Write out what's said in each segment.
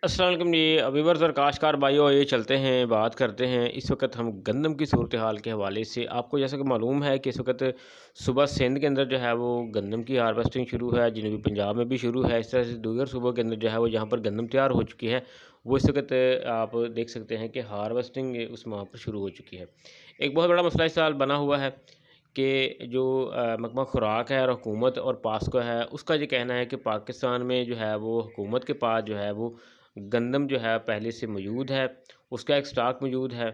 अस्सलाम वालेकुम जी व्यूअर्स और काश्तकार भाइयों, ये चलते हैं बात करते हैं इस वक्त हम गंदम की सूरत हाल के हवाले से। आपको जैसा कि मालूम है कि इस वक्त सुबह सिंध के अंदर जो है वो गंदम की हार्वेस्टिंग शुरू है, जनूबी पंजाब में भी शुरू है। इस तरह से दीगर सूबों के अंदर जो है वो जहाँ पर गंदम तैयार हो चुकी है वो इस वक्त आप देख सकते हैं कि हार्वेस्टिंग उस वहाँ पर शुरू हो चुकी है। एक बहुत बड़ा मसला इस साल बना हुआ है कि जो महकमा खुराक है और हुकूमत और पास्को है, उसका ये कहना है कि पाकिस्तान में जो है वो हुकूमत के पास जो है वो गंदम जो है पहले से मौजूद है, उसका एक स्टॉक मौजूद है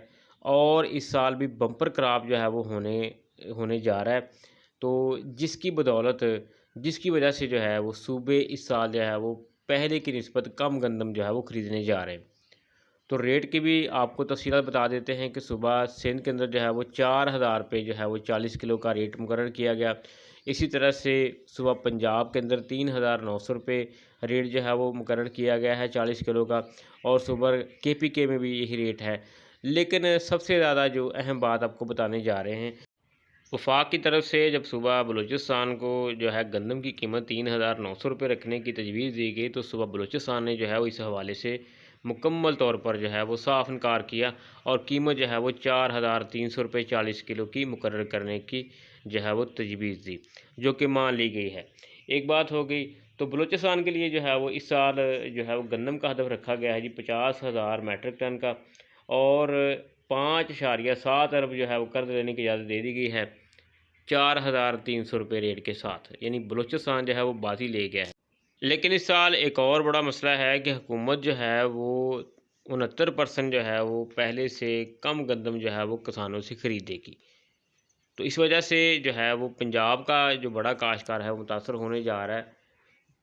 और इस साल भी बम्पर क्रॉप जो है वो होने होने जा रहा है। तो जिसकी बदौलत जिसकी वजह से जो है वो सूबे इस साल जो है वो पहले की निस्बत कम गंदम जो है वो ख़रीदने जा रहे हैं। तो रेट की भी आपको तफ़सीलात बता देते हैं कि सुबह सिंध के अंदर जो है वो 4000 रुपये जो है वो 40 किलो का रेट मुकर्रर किया गया। इसी तरह से सुबह पंजाब के अंदर 3900 रुपये रेट जो है वो मुकर्रर किया गया है 40 किलो का, और सुबह KPK में भी यही रेट है। लेकिन सबसे ज़्यादा जो अहम बात आपको बताने जा रहे हैं, वफाक की तरफ से जब सुबह बलूचिस्तान को जो है गंदम की कीमत 3900 रुपये रखने की तजवीज़ दी गई, तो सुबह बलूचिस्तान ने जो है वो इस हवाले से मुकम्मल तौर पर जो है वो साफ इनकार किया और कीमत जो है वो 4300 रुपये 40 किलो की मुकर्रर करने की जो है वो तजवीज़ दी, जो कि मान ली गई है। एक बात हो गई। तो बलूचिस्तान के लिए जो है वो इस साल जो है वो गंदम का हदफ रखा गया है जी 50,000 मेट्रिक टन का, और 5.7 अरब जो है वो कर्ज लेने की इजाज़त दे दी गई है 4300 रुपये रेट के साथ, यानी बलूचिस्तान जो है वो बाजी ले गया है। लेकिन इस साल एक और बड़ा मसला है कि हुकूमत जो है वो 69% जो है वो पहले से कम गंदम जो है वो किसानों से ख़रीदेगी। तो इस वजह से जो है वो पंजाब का जो बड़ा काश्तकार है वो मुतासर होने जा रहा है।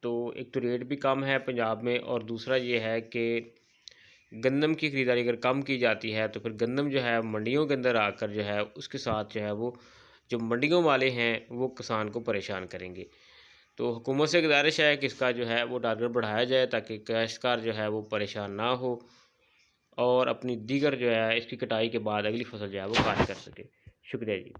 तो एक तो रेट भी कम है पंजाब में, और दूसरा ये है कि गंदम की ख़रीदारी अगर कम की जाती है तो फिर गंदम जो है मंडियों के अंदर आकर जो है उसके साथ जो है वो जो मंडियों वाले हैं वो किसान को परेशान करेंगे। तो हुकूमत से गुजारिश है कि इसका जो है वो टारगेट बढ़ाया जाए ताकि काश्तकार जो है वो परेशान ना हो और अपनी दीगर जो है इसकी कटाई के बाद अगली फसल जो है वो काट कर सके। शुक्रिया जी।